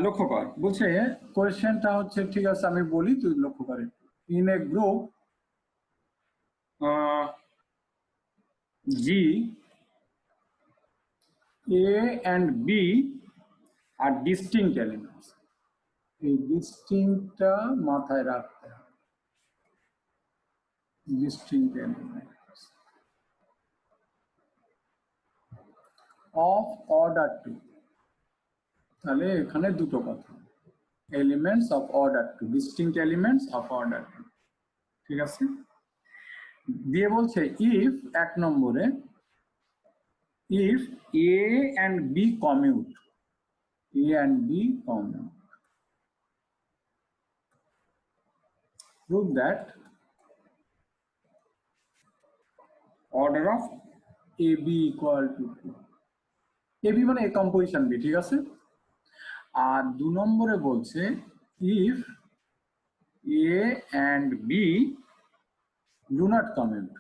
লক্ষ্য কর বলছে কোয়েশ্চেনটা হচ্ছে ঠিক আছে আমি বলি তুই লক্ষ্য করে in a group G A and B are distinct elements এই ডিস্টিংক্টটা মাথায় রাখতে হবে distinct elements of order 2 তাহলে এখানে দুটো কথা elements of order 2 distinct elements of order 2 ঠিক আছে দিয়ে বলছে if এক নম্বরে if A and B commute A and B commute prove that order of AB equal to 2 AB মানে A composition B ঠিক আছে আর 2 নম্বরে বলছে if A and B do not commute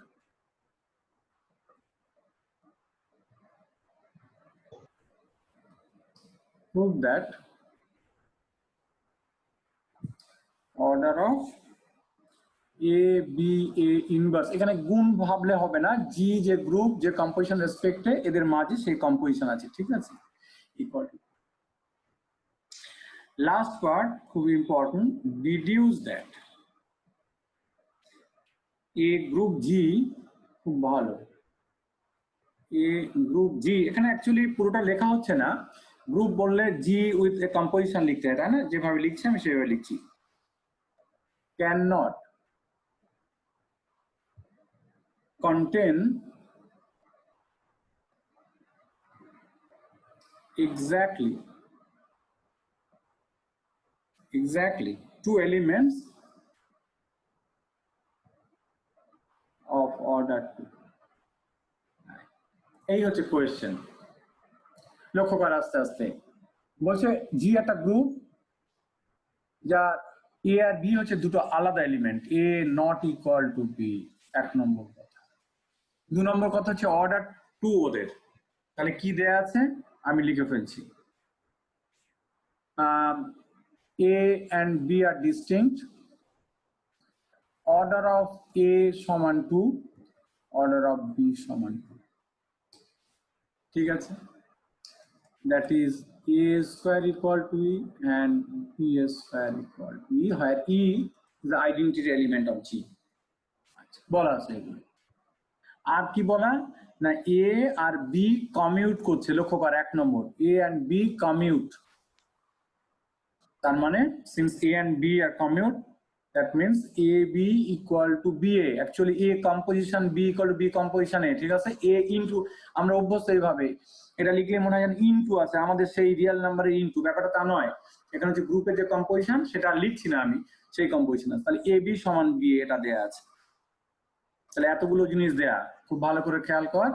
prove that order of A B A inverse এখানে গুণ ভাবলে হবে না G যে গ্রুপ যে কম্পোজিশন রেসপেক্টে এদের মাঝে সেই কম্পোজিশন আছে ঠিক আছে ইকুয়াল টু লাস্ট পার্ট খুব important deduce that A group G খুব ভালো A গ্রুপ G এখানে অ্যাকচুয়ালি পুরোটা লেখা হচ্ছে না গ্রুপ বললে G উইথ এ কম্পোজিশন লিখতে হয় তাই না যেভাবে লিখছি আমি সেভাবে লিখছি cannot contain exactly two elements of order 2 এই হচ্ছে কোয়েশ্চেন লক্ষ্য কর আস্তে আস্তে বলছে জি একটা গ্রুপ যা এ আর বি হচ্ছে দুটো আলাদা element A not equal to B এক নম্বর কথা 2 নম্বর কথা হচ্ছে অর্ডার 2 ওদের তাহলে কি দেয়া আছে আমি লিখে ফেলছি A and B are distinct order of A সমান 2 order of B সমান 2 ঠিক আছে that is A square equal to E and B square equal to E where E is the identity element of G বলা আছে এগুলো আর কি বলা না A আর B কমিউট করছে লক্ষ্য কর এক নম্বর A and B commute তার মানে since A and B are commute that means AB equal to BA actually A composition B equal to B composition A ঠিক আছে A into আমরা অভ্যস্ত এইভাবে এটা লিখলে মনে হয় ইনটু আছে আমাদের সেই রিয়েল নাম্বারের ইনটু ব্যাপারটা তা নয় এখানে যে গ্রুপের যে কম্পোজিশন সেটা লিখছি না আমি সেই কম্পোজিশন আছে তাহলে AB সমান BA এটা দেয়া আছে তাহলে এতগুলো জিনিস দেয়া খুব ভালো করে খেয়াল কর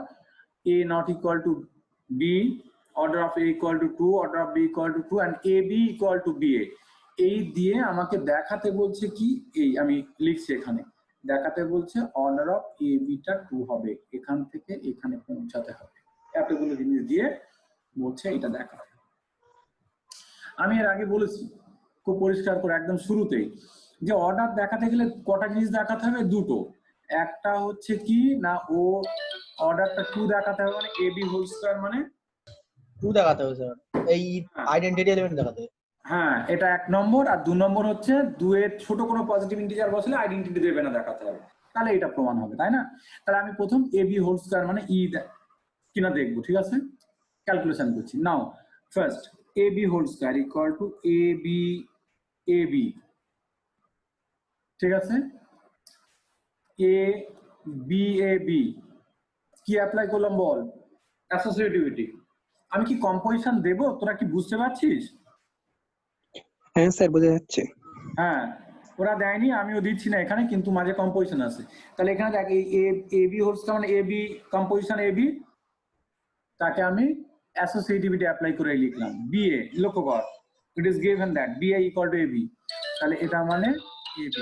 A not equal to B order of A equal to 2 order of B equal to 2 and AB equal to BA এই দিয়ে আমাকে দেখাতে বলছে কি এই আমি লিখছি এখানে দেখাতে বলছে অর্ডার অফ AB টা 2 হবে এখান থেকে এখানে পৌঁছাতে হবে এতগুলো জিনিস দিয়ে বলছে এটা দেখাতে আমি এর আগে বলেছি খুব পরিষ্কার করে একদম শুরুতেই যে অর্ডার দেখাতে গেলে কটা জিনিস দেখাতে হবে দুটো একটা হচ্ছে কি না ও অর্ডারটা 2 দেখাতে হবে মানে AB হোল স্কয়ার মানে 2 দেখাতে হবে স্যার এই আইডেন্টিটি এলিমেন্ট দেখাতে হবে হ্যাঁ এটা এক নম্বর আর 2 নম্বর হচ্ছে 2 এর ছোট কোনো পজিটিভ ইন্টিজার বসলে আইডেন্টিটি দেবে না দেখাতে হবে তাহলে এটা প্রমাণ হবে তাই না তাহলে আমি প্রথম AB হোল স্কয়ার মানে E কিনা দেখবো ঠিক আছে ক্যালকুলেশন করছি now first AB whole square equal to AB ঠিক আছে AB কি অ্যাপ্লাই করলাম বল অ্যাসোসিয়েটিভিটি আমি কি কম্পোজিশন দেব তোরা কি বুঝতে পারছিস হ্যাঁ স্যার বোঝা যাচ্ছে হ্যাঁ ওরা দেয়নি আমিও দিচ্ছি না এখানে কিন্তু মাঝে কম্পোজিশন আছে তাহলে এখানে দেখ এই AB হোল স্কয়ার মানে AB কম্পোজিশন AB তাকে আমি অ্যাসোসিয়েটিভিটি অ্যাপ্লাই করে লিখলাম BA লক্ষ্য কর it is given that BA equal to AB তাহলে এটা মানে AB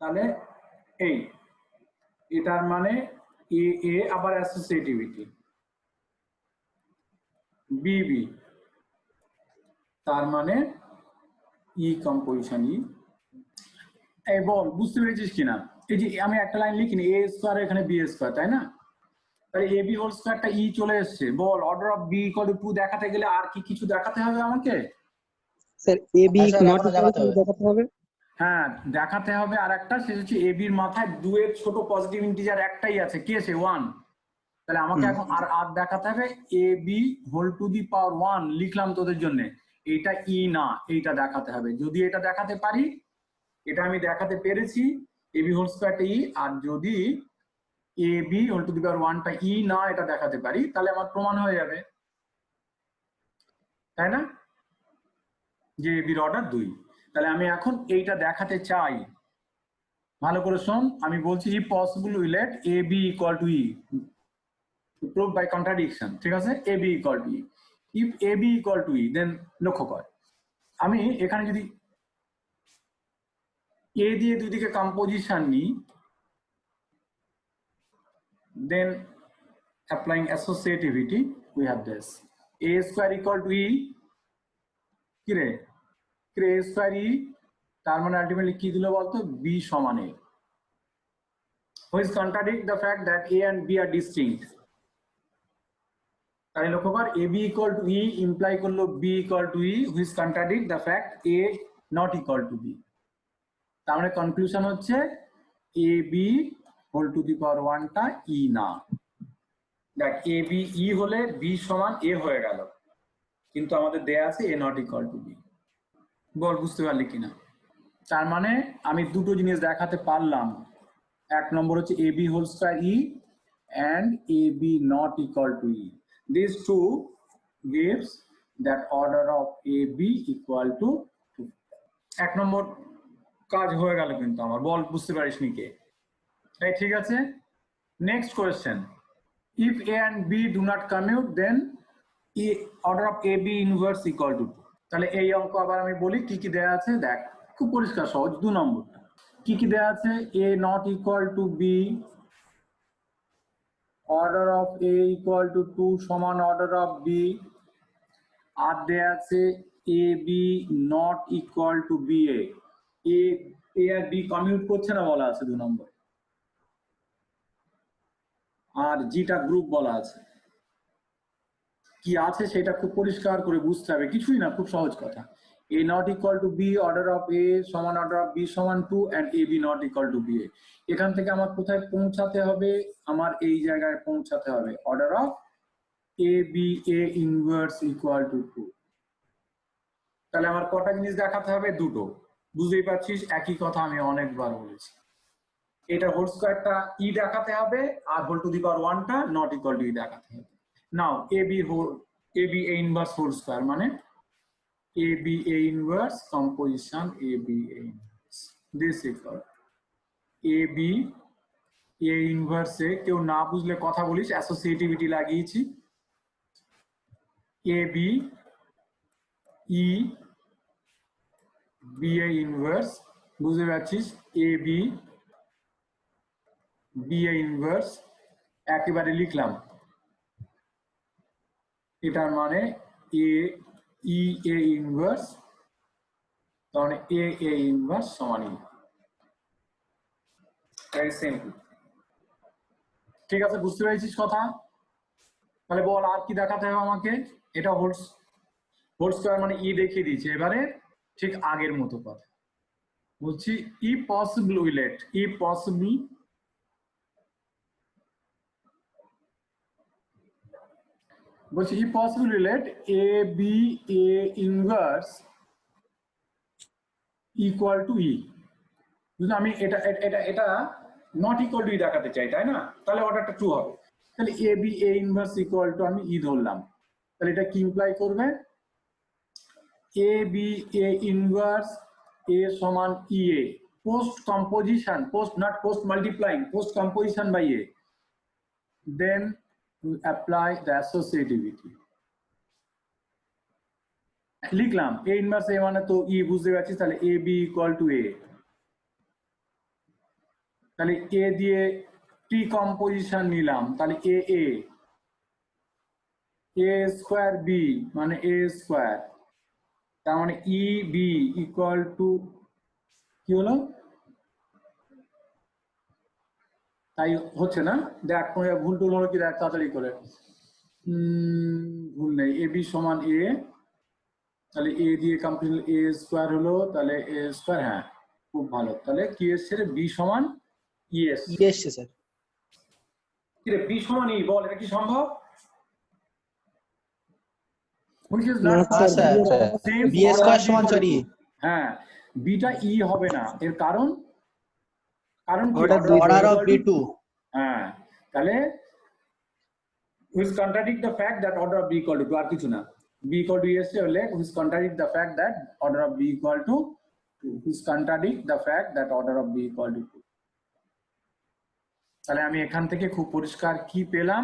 তাহলে এই এটার মানে AA আবার অ্যাসোসিয়েটিভিটি BB তার মানে ই কম্পোজিশন ই। এই বল বুঝতে পেরেছিস কিনা? এই যে আমি একটা লাইন লিখিনি, এ স্কোয়ার এখানে বি স্কোয়ার, তাই না? তাহলে এ বি হোল স্কোয়ারটা ই চলে এসছে। বল order of B equal to 2 দেখাতে গেলে আর কি কিছু দেখাতে হবে আমাকে? স্যার এ বি হ্যাঁ স্যার, নট এখনো ইকুয়াল দেখাতে টু হবে। দেখাতে হবে। হ্যাঁ দেখাতে হবে। আর একটা সেটা হচ্ছে এ বির মাথায় 2 এর ছোট পজিটিভ ইন্টিজার একটাই আছে, কি আছে? 1। তাহলে আমাকে এখন আর দেখাতে হবে এ বি হোল টু দি পাওয়ার 1 লিখলাম তোদের জন্য। এইটা ই না, এইটা দেখাতে হবে। যদি এটা দেখাতে পারি, এটা আমি দেখাতে পেরেছি এ বি হোল স্কোয়ারটা ই, আর যদি A B whole to the power 1টা ই না এটা দেখাতে পারি, তাহলে আমার প্রমাণ হয়ে যাবে, তাই না? যে এ বির অর্ডার 2। তাহলে আমি এখন এইটা দেখাতে চাই। ভালো করে শোন, আমি বলছি if possible we let a b equal to e, prove by contradiction, ঠিক আছে? a b equal to e, if a b equal to e, then লক্ষ্য কর আমি এখানে যদি a দিয়ে দুই দিকে কম্পোজিশন নিই, then applying associativity we have this a square equal to e, কি রে a square e, তার মানে আলটিমেটলি কি দিল বলতো? b সমান a, which contradict the fact that a and b are distinct। তাহলে লক্ষ্য কর A B equal to E imply করলো B equal to E, which contradict the fact A not equal to B. তার মানে conclusion হচ্ছে A B whole to the power 1টা ই না। দেখ এ বি ই হলে বি সমান এ হয়ে গেল, কিন্তু আমাদের দেয়া আছে এ নট ইকুয়াল টু বি। বল বুঝতে পারলি কিনা? তার মানে আমি দুটো জিনিস দেখাতে পারলাম। এক নম্বর হচ্ছে A B whole square E and AB not equal to E. These two gives that order of AB equal to 2. এক নম্বর কাজ হয়ে গেল কিন্তু আমার। বল বুঝতে পারিস নি কে? তাই ঠিক আছে। Next question, if A and B do not commute then E order of AB inverse equal to 2। তাহলে এই অঙ্ক আবার আমি বলি কি কি দেয়া আছে। দেখ খুব পরিষ্কার সহজ, 2 নম্বরটা কি কি দেয়া আছে? A not equal to B, order of A equal to 2 সমান order of B, আর দেয়া আছে A B not equal to B A, A আর B কমিউট করছে না বলা আছে 2 নম্বর, আর জিটা গ্রুপ বলা আছে। কি আছে সেটা খুব পরিষ্কার করে বুঝতে হবে, কিছুই না, খুব সহজ কথা। A not equal to B, order of A সমান order of B সমান 2 and AB not equal to B A। এখান থেকে আমার কোথায় পৌঁছাতে হবে? আমার এই জায়গায় পৌঁছাতে হবে order of A B A inverse equal to 2। তাহলে আমার কটা জিনিস দেখাতে হবে? দুটো। বুঝতেই পারছিস একই কথা আমি অনেকবার বলেছি। এটা হোল স্কয়ারটা ই দেখাতে হবে, আর হোল টু দি পাওয়ার 1টা নট ইকুয়াল টু ই দেখাতে হবে। Now A B A inverse whole square মানে A B A inverse composition A B A inverse this equal A B A ইনভার্সে কেউ না বুঝলে কথা বলিস, অ্যাসোসিয়েটিভিটি লাগিয়েছি। A B E B A inverse, বুঝতে পারছিস? A B B A inverse একেবারে লিখলাম। এটার মানে এ ই এ ইনভার্স, তার মানে এ এ ইনভার্স সমান ই। Very simple. ঠিক আছে, বুঝতে পেরেছিস কথা? তাহলে বল আর কি দেখাতে হবে আমাকে? এটা হোল স্কয়ার মানে ই দেখিয়ে দিয়েছে। এবারে ঠিক আগের মতো কথা বলছি, if possible will let, if possible বলছি if possible will let A B A inverse equal to E. যদি আমি এটা এটা এটা নট ইকুয়াল টু ই দেখাতে চাই, তাই না? তাহলে অর্ডারটা ট্রু হবে। তাহলে A B A inverse equal to আমি ই ধরলাম, তাহলে এটা কি ইমপ্লাই করবে? এ বি এ ইনভার্স এ সমান ই এ, post composition, post not post multiplying, post composition by A, then you apply the associativity। লিখলাম এ ইনভার্স এ মানে তো ই, বুঝতে পারছিস? তাহলে এ বি ইকুয়াল টু এ, তাহলে এ দিয়ে টি কম্পোজিশন নিলাম, তাহলে এ এ এ স্কোয়ার বি মানে এ স্কোয়ার, তার মানে ই বি ইকুয়াল টু কি হলো, তাই হচ্ছে না, দেখ ভুল টুল হলো কি দেখ তাড়াতাড়ি করে। ভুল নেই, এ বি সমান এ, তাহলে এ দিয়ে কমপ্লিট এ স্কোয়ার হলো, তাহলে এ স্কোয়ার, হ্যাঁ খুব ভালো, তাহলে কি এসছে রে, বি সমান ই এসছে। ই এসছে স্যার। কি রে বি সমান ই, বল এটা কি সম্ভব? Which is না not sir, possible. Sir Since B order square of সমান equal sir to e. two. হ্যাঁ বিটা ই হবে না, এর কারণ কারণ কি Order order of equal B to two. হ্যাঁ, তাহলে which contradict the fact that order of b equal to 2, আর কিছু না, b equal to এসছে হলে which contradict the fact that order of b equal to 2, which contradict the fact that order of b equal to 2। তাহলে আমি এখান থেকে খুব পরিষ্কার কি পেলাম,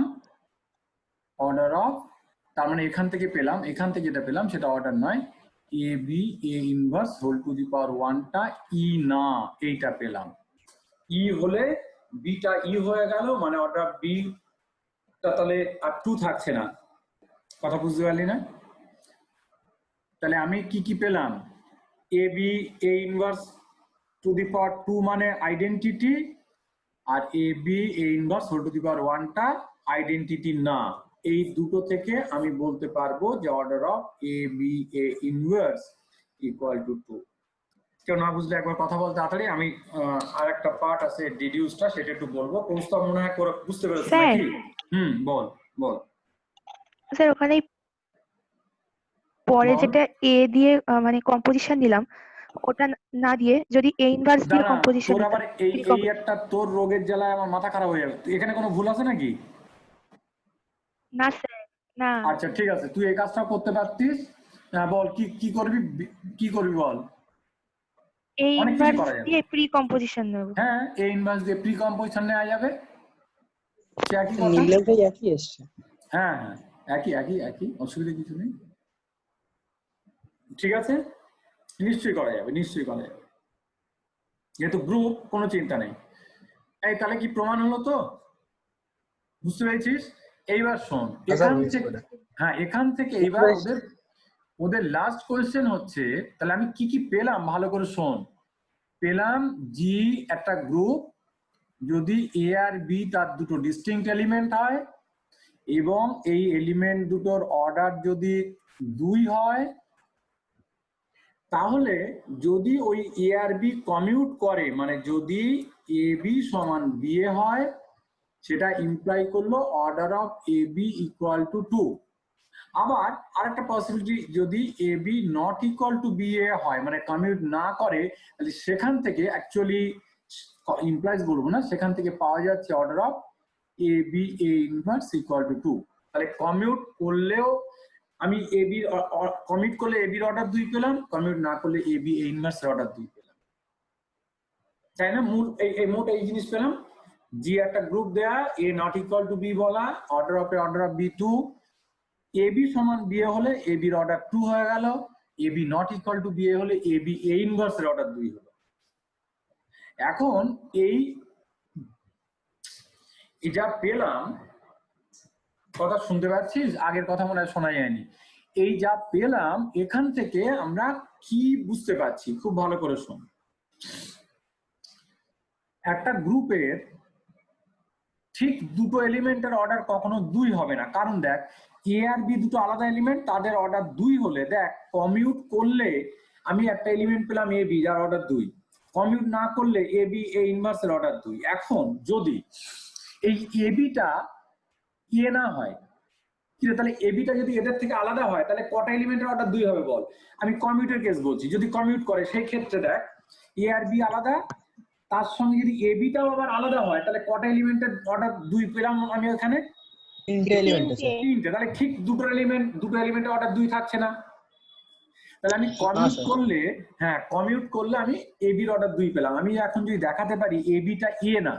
অর্ডার অফ, তার মানে এখান থেকে পেলাম, এখান থেকে যেটা পেলাম সেটা অর্ডার নয়, A B A inverse whole to the power 1টা ই না, এইটা পেলাম। ই হলে বিটা ই হয়ে গেল, মানে অর্ডার অফ বি তাহলে আর 2 থাকছে না, কথা বুঝতে পারলি না? তাহলে আমি কি কি পেলাম, A B A inverse to the power 2 মানে আইডেন্টিটি, আর A B A inverse whole to the power 1টা আইডেন্টিটি না। এই দুটো থেকে আমি বলতে পারবো যে order of A B A inverse equal to 2। কেউ না বুঝলে একবার কথা বলতে তাড়াতাড়ি, আমি আর একটা পার্ট আছে ডিডিউসটা, সেটা একটু বলবো। প্রস্তাব মনে হয় করে বুঝতে পেরেছো স্যার নাকি? বল বল স্যার ওখানে পরে বল। যেটা এ দিয়ে মানে কম্পোজিশন নিলাম, ওটা না দিয়ে যদি এ ইনভার্স দিয়ে দাঁড়া, কম্পোজিশন তোর নিতাম, আবার এই free এই একটা তোর রোগের জ্বালায় আমার মাথা খারাপ হয়ে যাবে, এখানে কোনো ভুল আছে নাকি? না স্যার না, আচ্ছা ঠিক আছে, তুই এই কাজটা করতে পারতিস। বল কি কি করবি, কি করবি বল। এ অনেক কিছু ইনভার্স করা যাবে, দিয়ে প্রি কম্পোজিশন নেব। হ্যাঁ এ ইনভার্স দিয়ে প্রি কম্পোজিশন নেওয়া যাবে, সে একই কথা। নিলেটাই একই এসছে। হ্যাঁ হ্যাঁ একই একই একই, অসুবিধা কিছু নেই, ঠিক আছে, নিশ্চয়ই করা যাবে, নিশ্চয়ই করা যাবে, যেহেতু গ্রুপ কোনো চিন্তা নেই। এই তাহলে কি প্রমাণ হলো তো, বুঝতে পেরেছিস? এইবার শোন, এখান থেকে, হ্যাঁ এখান থেকে এইবার ওদের ওদের লাস্ট কোয়েশ্চেন হচ্ছে, তাহলে আমি কি কি পেলাম ভালো করে শোন। পেলাম জি একটা গ্রুপ যদি এ আর বি তার দুটো ডিস্টিংক্ট এলিমেন্ট হয়, এবং এই এলিমেন্ট দুটোর অর্ডার যদি 2 হয়, তাহলে যদি ওই এ আর বি কমিউট করে, মানে যদি এ বি সমান বি এ হয়, সেটা ইমপ্লাই করলো order of A B equal to 2। আবার আরেকটা পসিবিলিটি, যদি A B not equal to B A হয়, মানে কমিউট না করে, তাহলে সেখান থেকে অ্যাকচুয়ালি ইমপ্লাইজ বলবো না, সেখান থেকে পাওয়া যাচ্ছে order of A B A inverse equal to 2। তাহলে কমিউট করলেও আমি এ বি, কমিউট করলে এ বির অর্ডার 2 পেলাম, কমিউট না করলে এ বি এ ইনভার্স এর অর্ডার 2 পেলাম, তাই না? মূল এই মোট এই জিনিস পেলাম, জি একটা গ্রুপ দেয়া, A not equal to B বলা, order of B 2, A B সমান বি এ হলে এ বির অর্ডার 2 হয়ে গেল, A B not equal to B A হলে এ বি এ ইনভার্স এর অর্ডার 2 হলো। এখন এই যা পেলাম, কথা শুনতে পাচ্ছিস? আগের কথা মনে হয় শোনা যায়নি। এই যা পেলাম এখান থেকে আমরা কি বুঝতে পারছি, খুব ভালো করে শোন। একটা গ্রুপের ঠিক দুটো এলিমেন্টের অর্ডার কখনো 2 হবে না, কারণ দেখ এ আর বি দুটো আলাদা এলিমেন্ট, তাদের অর্ডার 2 হলে দেখ কমিউট করলে আমি একটা এলিমেন্ট পেলাম এ বি যার অর্ডার 2, কমিউট না করলে এ বি এ ইনভার্স এর অর্ডার 2। এখন যদি এই এ বিটা এ না হয়, তাহলে এবিটা যদি এদের থেকে আলাদা হয়, তাহলে কটা এলিমেন্টের অর্ডার 2 হবে বল? আমি কমিউটের কেস বলছি, যদি কমিউট করে সেই ক্ষেত্রে দেখ এ আর বি আলাদা, তার সঙ্গে যদি এবিটাও আবার আলাদা হয়, তাহলে কটা এলিমেন্টের অর্ডার 2 পেলাম আমি এখানে? 3টে এলিমেন্ট আছে। 3টে, তাহলে ঠিক দুটো এলিমেন্টের অর্ডার 2 থাকছে না। তাহলে আমি কমিউট করলে, হ্যাঁ কমিউট করলে আমি এবির অর্ডার 2 পেলাম। আমি এখন যদি দেখাতে পারি এবিটা এ না,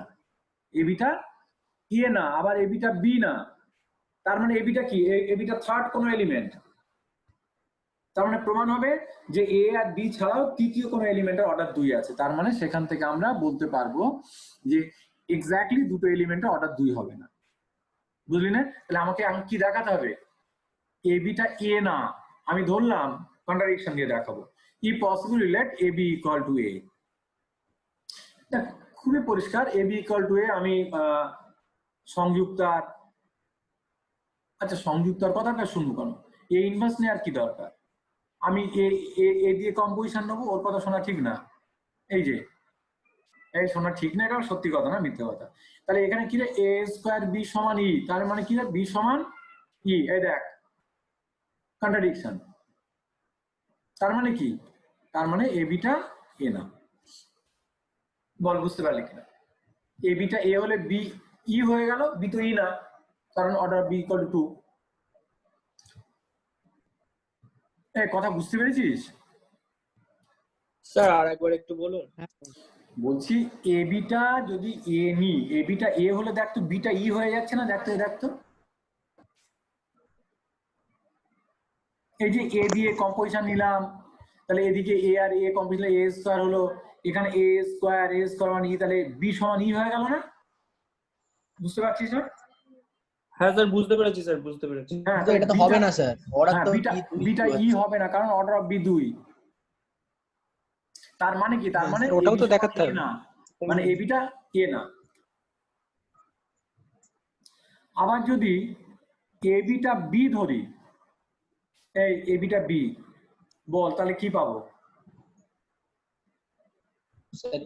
এবিটা এ না, আবার এবিটা বি না, তার মানে এবিটা কি, এবিটা থার্ড কোনো এলিমেন্ট, তার মানে প্রমাণ হবে যে এ আর বি ছাড়াও তৃতীয় কোনো এলিমেন্টের অর্ডার 2 আছে। তার মানে সেখান থেকে আমরা বলতে পারবো যে এক্স্যাক্টলি দুটো এলিমেন্টের অর্ডার 2 হবে না, বুঝলি না? তাহলে আমাকে এখন কি দেখাতে হবে, এ বিটা এ না, আমি ধরলাম কন্ট্রাডিকশন দিয়ে দেখাবো। ই possible relate A B equal to A. খুবই পরিষ্কার, A B equal to A. আমি সংযুক্তার, আচ্ছা সংযুক্তার কথাটা শুনবো কেন, এ ইনভার্স নেওয়ার কি দরকার? আমি এ দিয়ে কম্পোজিশন নেবো, ওর কথা শোনা ঠিক না। এই যে এই শোনা ঠিক না, এটা সত্যি কথা না মিথ্যে কথা। তাহলে এখানে কি রে, এ স্কোয়ার বি সমান ই, তার মানে কি রে, বি সমান ই। এই দেখ কন্ট্রাডিকশন। তার মানে কি, তার মানে এ বিটা এ না। বল বুঝতে পারলি কিনা? এ বিটা এ হলে বি ই হয়ে গেল, বি তো ই না, কারণ অর্ডার বি ইকুয়াল টু 2। এই কথা বুঝতে পেরেছিস? স্যার আর একবার একটু বলুন। বলছি এ বিটা যদি এ নি, এ বিটা এ হলে দেখ তো বিটা ই হয়ে যাচ্ছে না, দেখতো দেখতো। এই যে এ দিয়ে কম্পোজিশন নিলাম, তাহলে এদিকে এ আর এ কম্পোজিশন এ স্কোয়ার হলো, এখানে এ স্কোয়ার মানে ই, তাহলে বি সমান ই হয়ে গেল না? বুঝতে পারছিস না? হ্যাঁ স্যার বুঝতে পেরেছি, স্যার বুঝতে পেরেছি। হ্যাঁ তো এটা তো হবে না স্যার, অর্ডার হ্যাঁ তো বিটা ই হবে না, কারণ অর্ডার অফ বি 2। তার মানে কি, তার মানে ওটাও তো AB দেখাতে সমান A হবে। না, মানে এ বিটা এ না। আবার যদি এ বিটা বি ধরি, এই এ বিটা বি, বল তাহলে কি পাবো? স্যার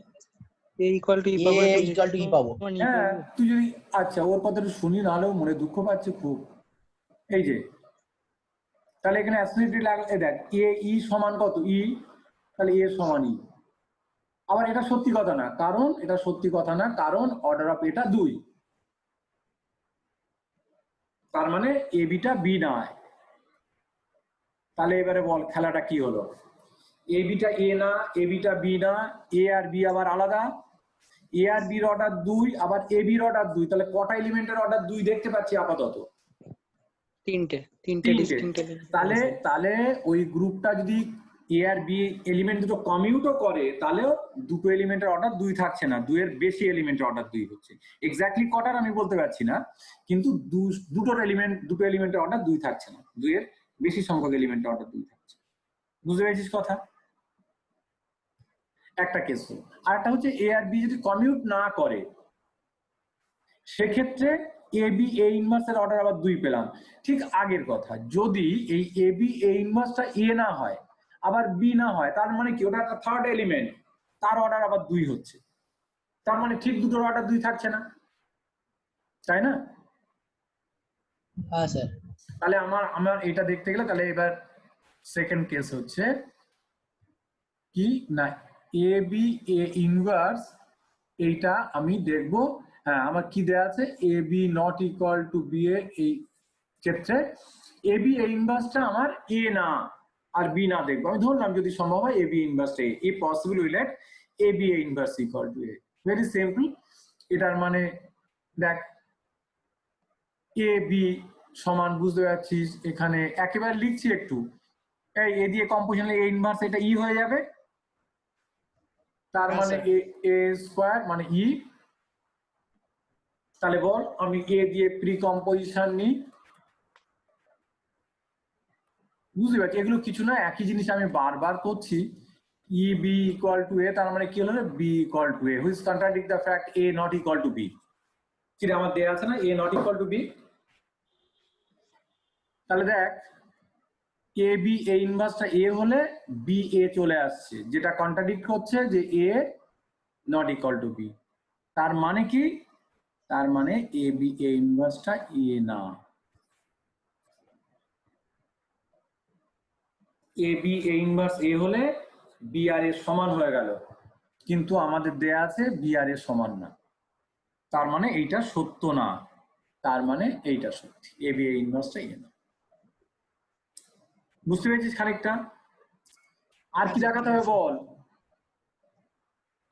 এ ইকুয়াল টু ই এ পাবো, ইকুয়াল টু ই পাবো। হ্যাঁ তুই যদি, আচ্ছা ওর কথাটা শুনি, নাহলেও মনে দুঃখ পাচ্ছে খুব। এই যে তাহলে এখানে অ্যাসিডিটি লাগলে দেখ, এ ই সমান কত ই, তাহলে এ সমান ই। আবার এটা সত্যি কথা না, কারণ এটা সত্যি কথা না, কারণ অর্ডার অফ এটা 2। তার মানে এ বিটা বি নয়। তাহলে এবারে বল খেলাটা কি হলো? এ বিটা এ না, এ বিটা বি না, এ আর বি আবার আলাদা, এ আর বির অর্ডার 2, আবার এ বির অর্ডার 2, তাহলে কটা এলিমেন্টের অর্ডার 2 দেখতে পাচ্ছি আপাতত? তিনটে তিনটে। ডিসটিংক্ট তাহলে তাহলে ওই গ্রুপটা যদি এ আর বি এলিমেন্ট দুটো কমিউটও করে, তাহলেও দুটো এলিমেন্টের অর্ডার 2 থাকছে না, 2 এর বেশি এলিমেন্টের অর্ডার 2 হচ্ছে। এক্স্যাক্টলি কটার আমি বলতে পারছি না, কিন্তু দুটো এলিমেন্টের অর্ডার 2 থাকছে না, 2 এর বেশি সংখ্যক এলিমেন্টের অর্ডার 2 থাকছে। বুঝতে পেরেছিস কথা? একটা কেস হলো। আর একটা হচ্ছে এ আর বি যদি কমিউট না করে, সেক্ষেত্রে এ বি এ ইনভার্সের অর্ডার আবার 2 পেলাম। ঠিক আগের কথা, যদি এই এ বি এ ইনভার্সটা এ না হয়, আবার বি না হয়, তার মানে কি, ওটা একটা থার্ড এলিমেন্ট, তার অর্ডার আবার 2 হচ্ছে। তার মানে ঠিক দুটোর অর্ডার 2 থাকছে না, তাই না? হ্যাঁ স্যার। তাহলে আমার এটা দেখতে গেলে, তাহলে এবার সেকেন্ড কেস হচ্ছে কি না, এ বি এ ইনভার্স, এইটা আমি দেখবো। হ্যাঁ আমার কি দেয়া আছে, A B not equal to B A, এই ক্ষেত্রে এ বি এ ইনভার্সটা আমার এ না আর বি না দেখবো। আমি ধরলাম যদি সম্ভব হয় A B inverse A possible relate A B A inverse equal to A. Very simple. এটার মানে দেখ, এ বি সমান, বুঝতে পারছিস, এখানে একেবারে লিখছি একটু, এই এ দিয়ে কম্পোজিশন এ ইনভার্স, এটা ই হয়ে যাবে, তার মানে এ স্কোয়ার মানে ই। তাহলে বল আমি এ দিয়ে প্রি কম্পোজিশন নিই, বুঝতে পারছি এগুলো কিছু না, একই জিনিস আমি বারবার করছি। E B equal to A, তার মানে কি হলো, B equal to A, which contradict the fact A not equal to B. কি আমার দেয়া আছে না, A not equal to B. তাহলে দেখ, এ বি এ ইনভার্সটা এ হলে বি এ চলে আসছে, যেটা কন্ট্রাডিক্ট হচ্ছে যে এ নট ইকুয়াল টু বি। তার মানে কি, তার মানে এ বি এ ইনভার্সটা এ না। এ বি এ ইনভার্স এ হলে বি আর এর সমান হয়ে গেল, কিন্তু আমাদের দেয়া আছে বি আর এর সমান না, তার মানে এইটা সত্য না, তার মানে এইটা সত্যি, এ বি এ ইনভার্সটা এ না। বুঝতে পেরেছিস খানিকটা? আর কি দেখাতে হবে বল?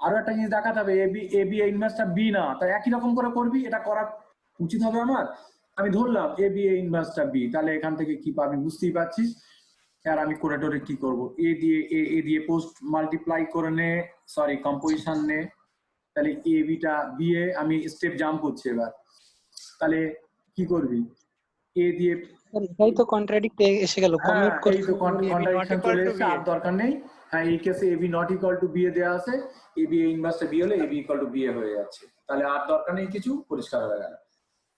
আরো একটা জিনিস দেখাতে হবে, এ বি ইনভার্সটা বি না, তাই একই রকম করে করবি, এটা করা উচিত হবে আমার। আমি ধরলাম এ বি ইনভার্সটা বি, তাহলে এখান থেকে কি পাবি বুঝতেই পারছিস। আর আমি করে টোরে কি করবো, এ দিয়ে পোস্ট মাল্টিপ্লাই করে নে, সরি কম্পোজিশন নে, তাহলে এ বিটা বি এ, আমি স্টেপ জাম্প করছি এবার। তাহলে কি করবি, এ দিয়ে স্যার এটাই তো কন্ট্রাডিক্ট এসে গেল হ্যাঁ কমিউট এই তো করতে কন্ট্রাডিকশন চলে এসেছে আর দরকার নেই। হ্যাঁ এই কেসে A B not equal to B A দেওয়া আছে, এবি এ ইনভার্সটা বি হলে A B equal to B A হয়ে যাচ্ছে, তাহলে আর দরকার নেই কিছু, পরিষ্কার হয়ে গেল।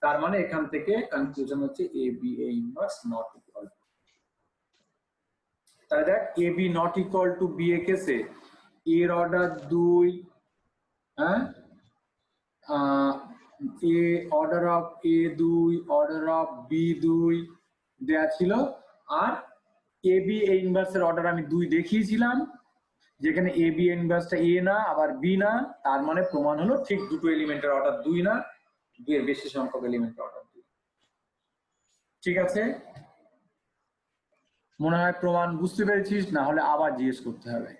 তার মানে এখান থেকে কনক্লুশন হচ্ছে A B A inverse not equal to, তাহলে দেখ A B not equal to B A কেসে এর অর্ডার 2, হ্যাঁ A order of A 2, order of B 2 দেয়া ছিল, আর এ বি এ ইনভার্সের অর্ডার আমি 2 দেখিয়েছিলাম, যেখানে এ বি ইনভার্সটা এ না আবার বি না, তার মানে প্রমাণ হলো ঠিক দুটো এলিমেন্টের অর্ডার 2 না, 2 এর বেশি সংখ্যক এলিমেন্টের অর্ডার 2। ঠিক আছে, মনে হয় প্রমাণ বুঝতে পেরেছিস, না হলে আবার জিজ্ঞেস করতে হবে।